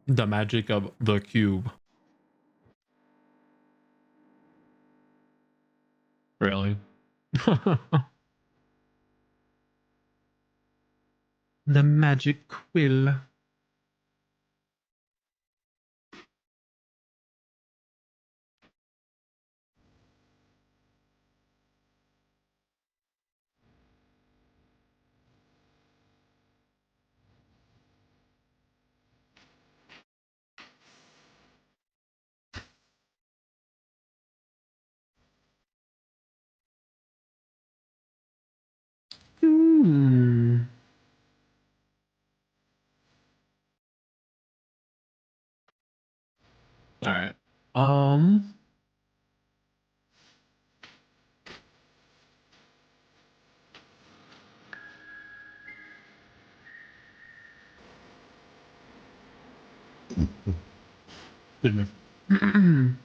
The magic of the cube. Really? The magic quill. Hmm. All right. Excuse me.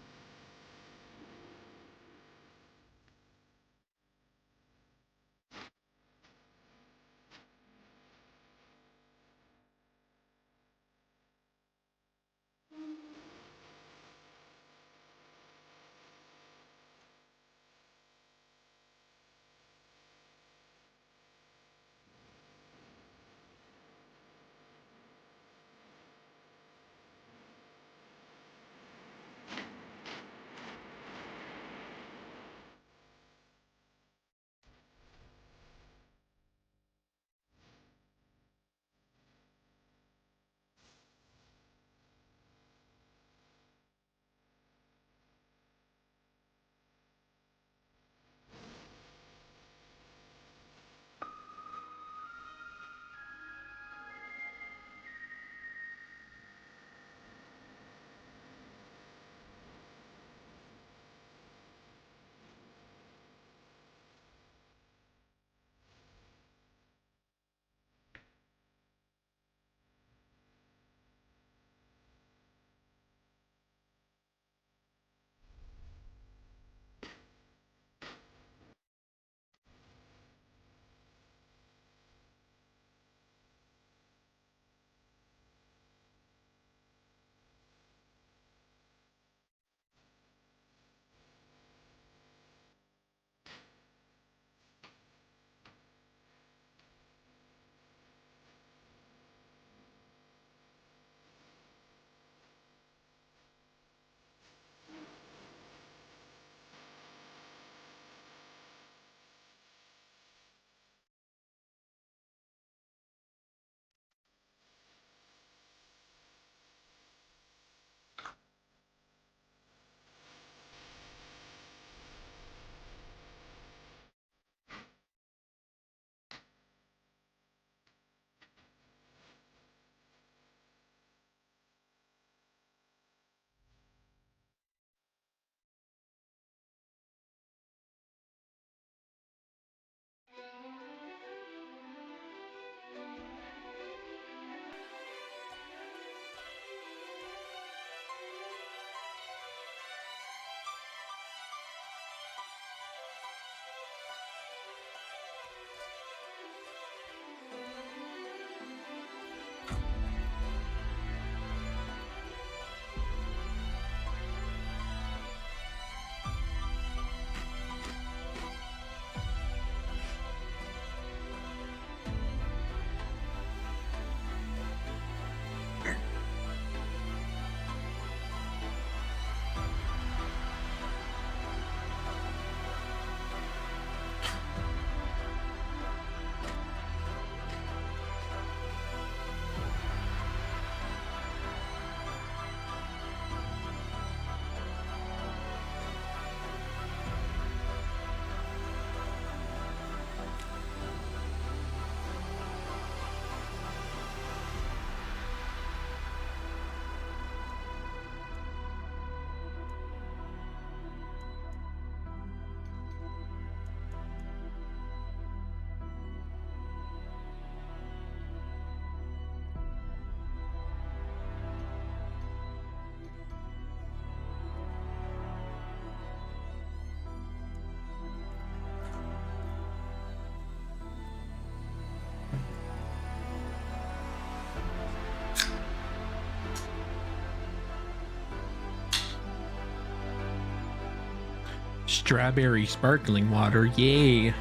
Strawberry sparkling water, yay.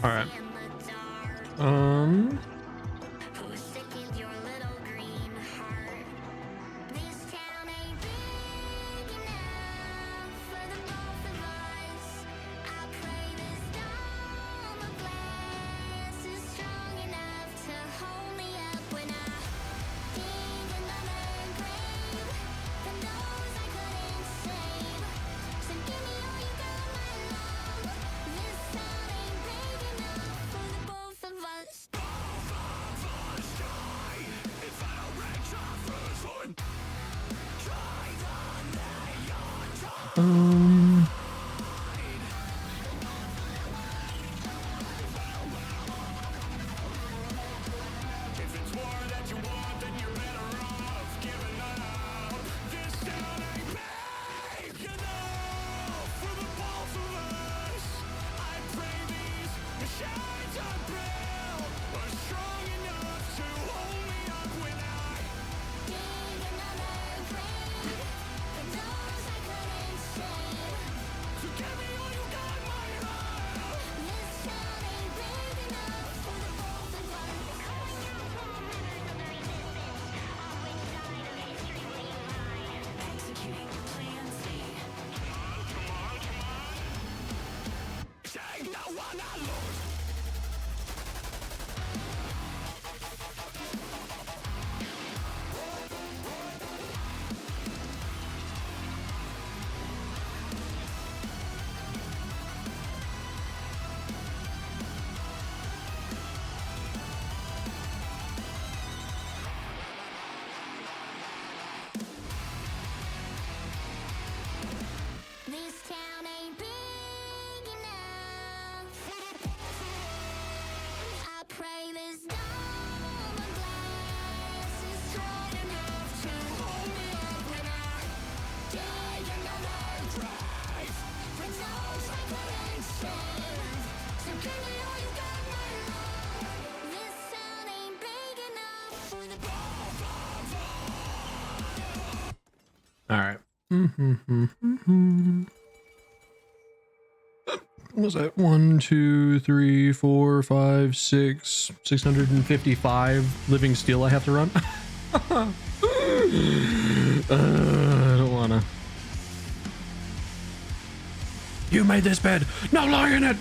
All right. All right. Mm-hmm. What was that? 1, 2, 3, 4, 5, 6, 655 living steel I have to run. I don't wanna. You made this bed. No lie in it.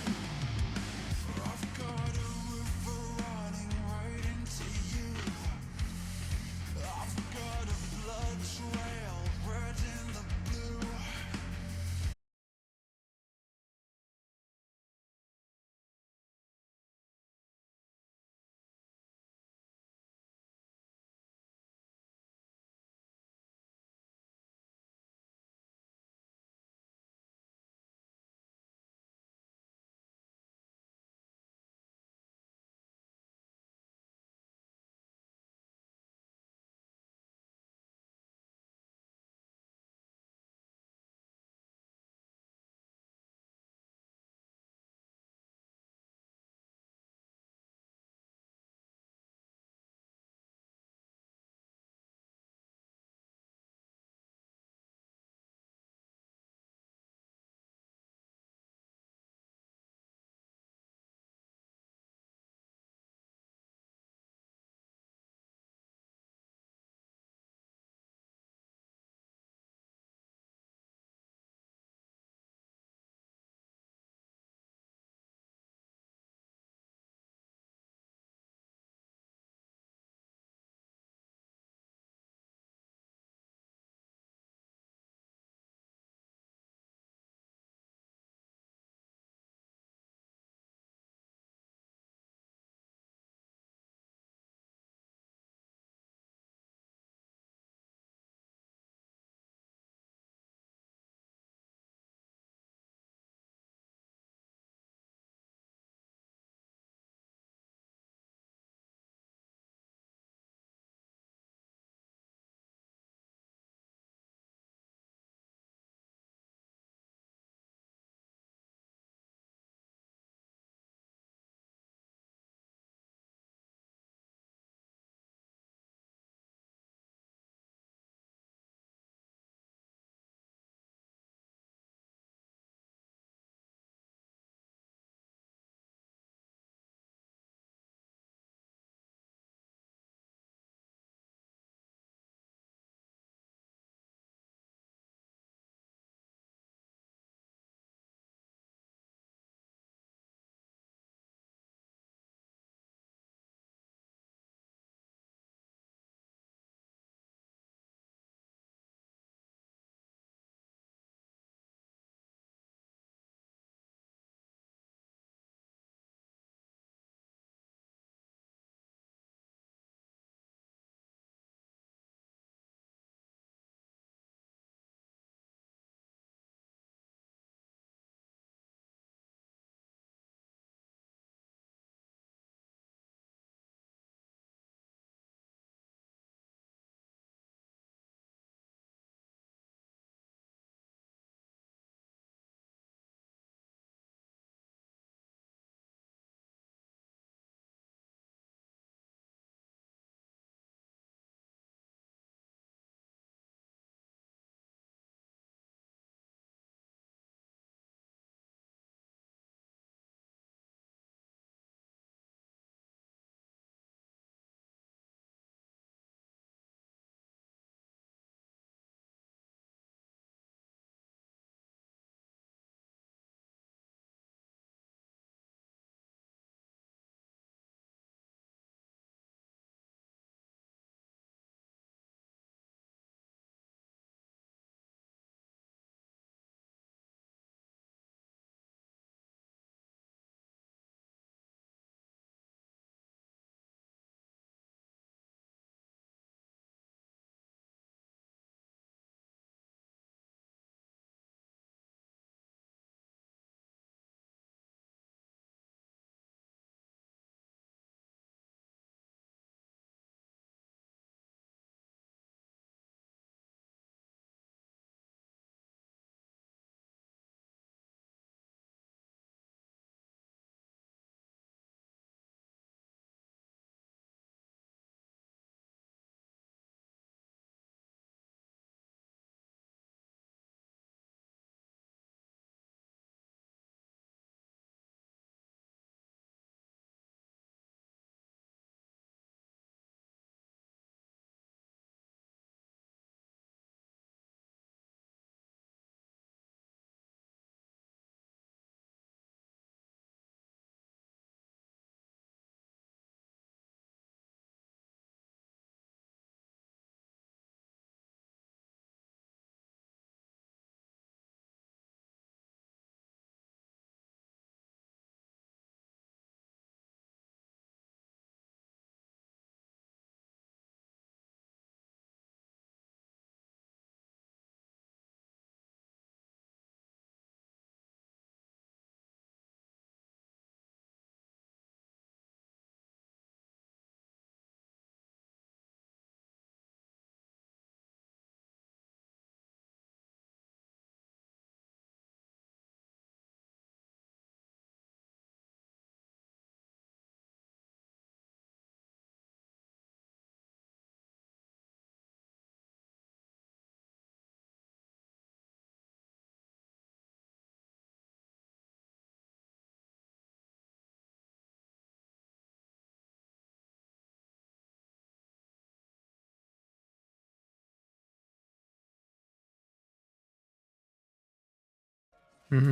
Excuse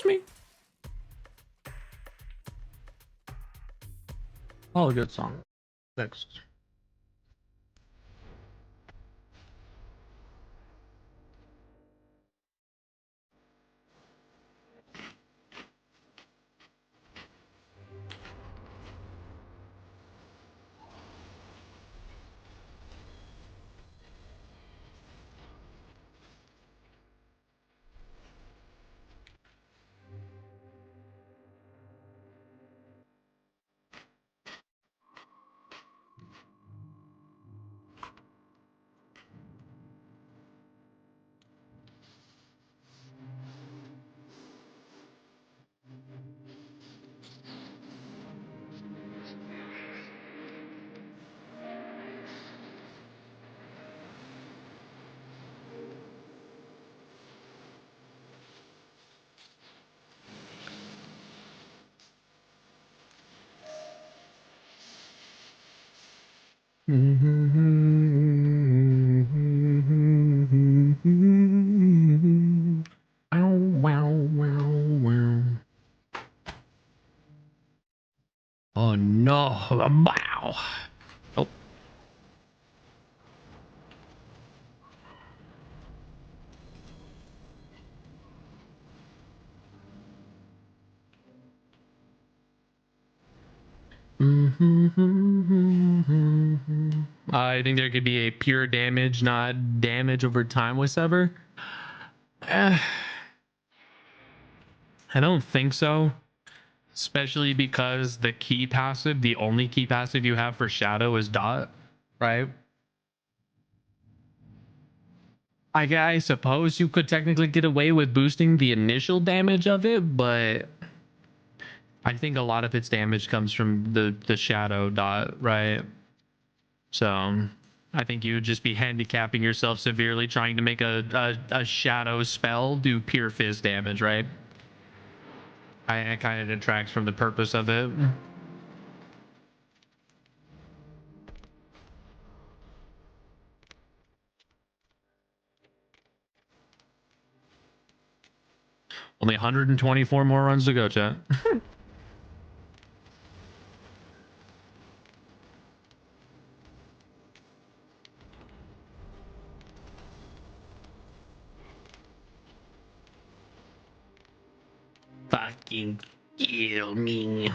me. Oh, good song. Next. Ow, wow, wow, wow. Oh no! Wow! Oh. I think there could be a pure damage, not damage over time whatsoever. I don't think so. Especially because the key passive, the only key passive you have for Shadow is Dot, right? I suppose you could technically get away with boosting the initial damage of it, but I think a lot of its damage comes from the Shadow Dot, right? So I think you would just be handicapping yourself severely trying to make a Shadow spell do pure fizz damage, right? It kind of detracts from the purpose of it. Only 124 more runs to go, chat. Fucking kill me.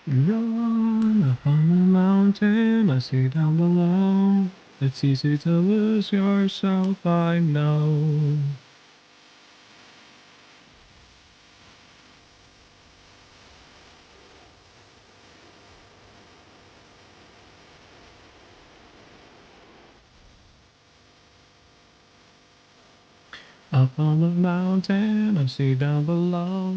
You're up on the mountain, I see down below. It's easy to lose yourself, I know. Up on the mountain, I see down below.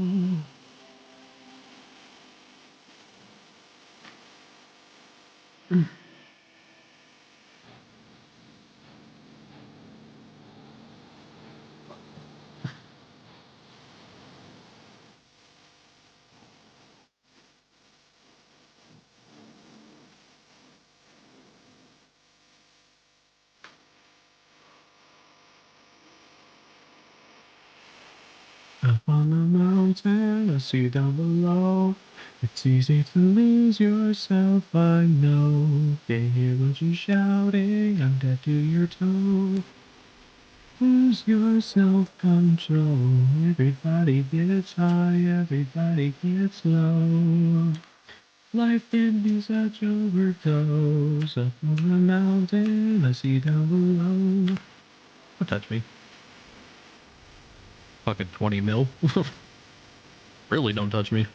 Up on the mountain, I see down below. It's easy to lose yourself, I know. Can't hear what you're shouting, I'm deaf to your tone. Lose your self-control. Everybody gets high, everybody gets low. Life can be such overdose. Up on the mountain, I see down below. Don't touch me. Fucking 20 mil. Really don't touch me.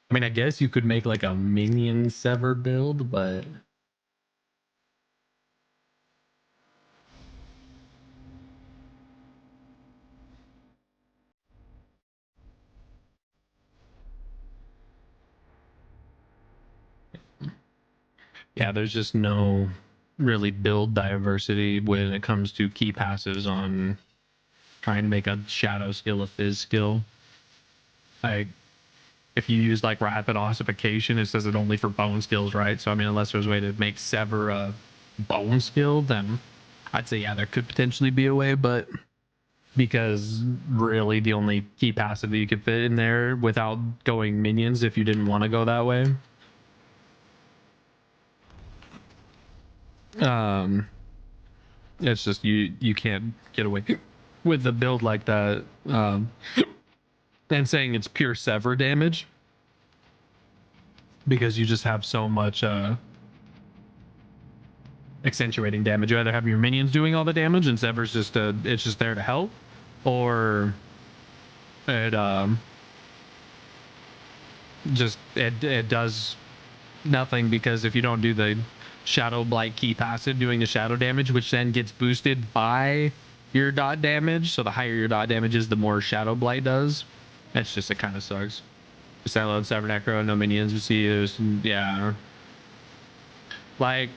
I mean, I guess you could make like a minion sever build, but yeah, there's just no really build diversity when it comes to key passives on trying to make a shadow skill a fizz skill. Like, if you use like rapid ossification, it says it only for bone skills, right? So I mean, unless there's a way to make sever a bone skill, then I'd say yeah, there could potentially be a way, but because really the only key passive that you could fit in there without going minions, if you didn't want to go that way, it's just you can't get away with a build like that. And saying it's pure sever damage because you just have so much accentuating damage. You either have your minions doing all the damage and sever's just it's just there to help, or it just it does nothing, because if you don't do the shadow blight key passive doing the shadow damage, which then gets boosted by your dot damage, so the higher your dot damage is, the more shadow blight does. It's just, it kind of sucks. Standalone Sever Necro, no minions, you see, yeah, like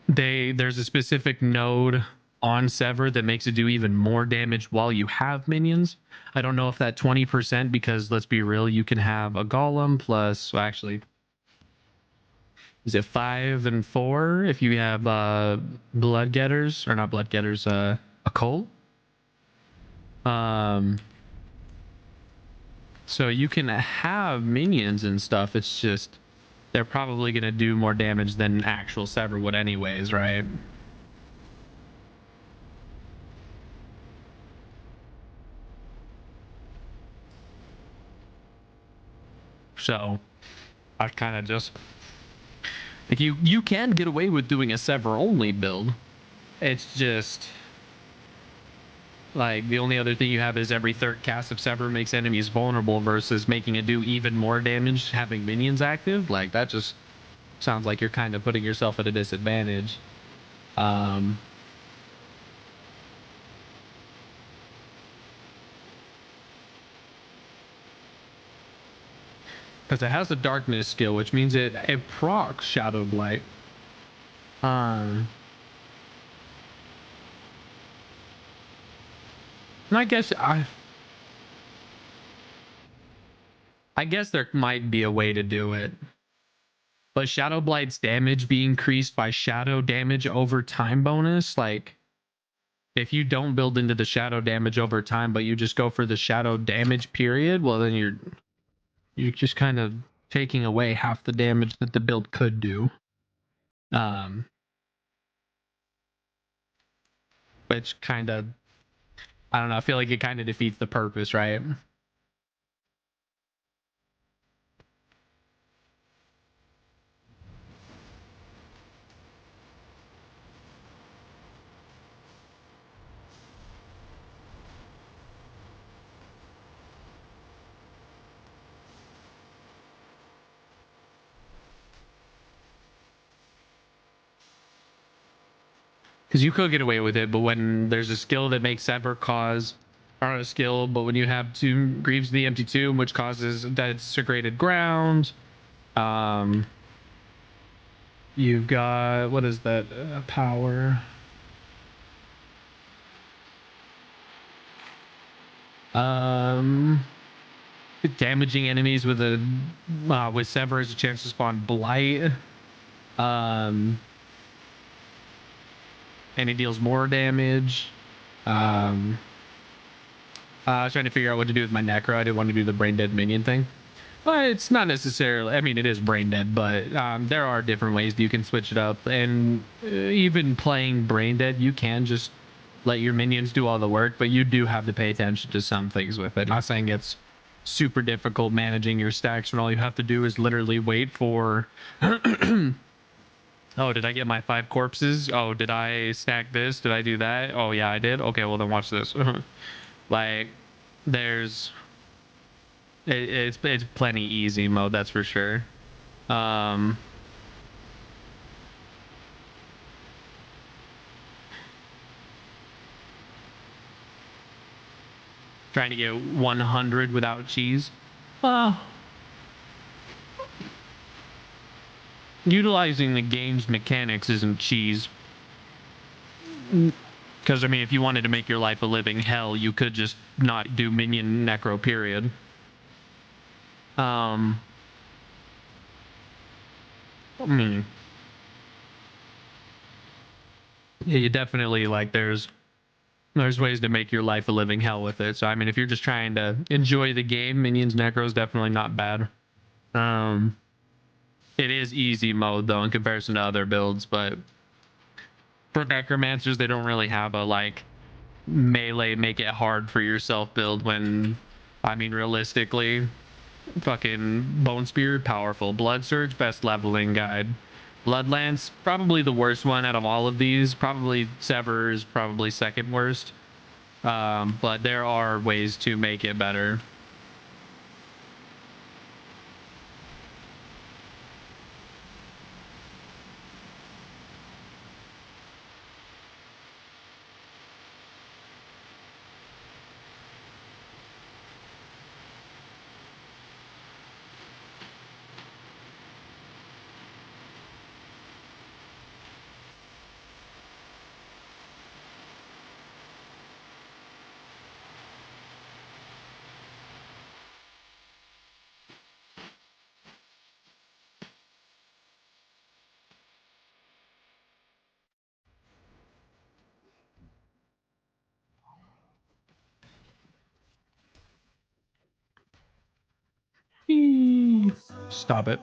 there's a specific node on Sever that makes it do even more damage while you have minions. I don't know if that 20%, because let's be real, you can have a golem plus, well, actually, is it 5 and 4 if you have blood getters, or not blood getters, a cult. So you can have minions and stuff, it's just they're probably going to do more damage than actual Sever would anyways, right? So I kind of just like, you can get away with doing a Sever only build. It's just like the only other thing you have is every third cast of Sever makes enemies vulnerable, versus making it do even more damage having minions active. Like, that just sounds like you're kind of putting yourself at a disadvantage. Because it has a darkness skill, which means it procs Shadow Blight. And I guess I guess there might be a way to do it. But Shadow Blight's damage be increased by shadow damage over time bonus. Like, if you don't build into the shadow damage over time, but you just go for the shadow damage period, well, then you're just kind of taking away half the damage that the build could do. Which kind of, I don't know, I feel like it kind of defeats the purpose, right? Because you could get away with it, but when there's a skill that makes Sever cause, or not a skill, but when you have two Greaves of the Empty Tomb, which causes desecrated ground, you've got, what is that power? Damaging enemies with a with Sever has a chance to spawn Blight. And it deals more damage. I was trying to figure out what to do with my Necro. I didn't want to do the brain dead minion thing. But it's not necessarily, I mean, it is brain dead, but there are different ways you can switch it up. And even playing brain dead, you can just let your minions do all the work, but you do have to pay attention to some things with it. I'm not saying it's super difficult managing your stacks when all you have to do is literally wait for oh, did I get my 5 corpses? Oh, did I stack this? Did I do that? Oh yeah, I did. Okay, well then watch this. Like there's it's plenty easy mode, that's for sure. Trying to get 100 without cheese. Well, utilizing the game's mechanics isn't cheese. Because, I mean, if you wanted to make your life a living hell, you could just not do minion necro, period. I mean, yeah, you definitely, like, there's ways to make your life a living hell with it. So, I mean, if you're just trying to enjoy the game, minions necro is definitely not bad. It is easy mode, though, in comparison to other builds, but for necromancers, they don't really have a, like, melee make it hard for yourself build when, I mean, realistically, fucking Bone Spear, powerful. Blood Surge, best leveling guide. Bloodlance, probably the worst one out of all of these. Probably Sever is probably second worst. But there are ways to make it better. Stop it.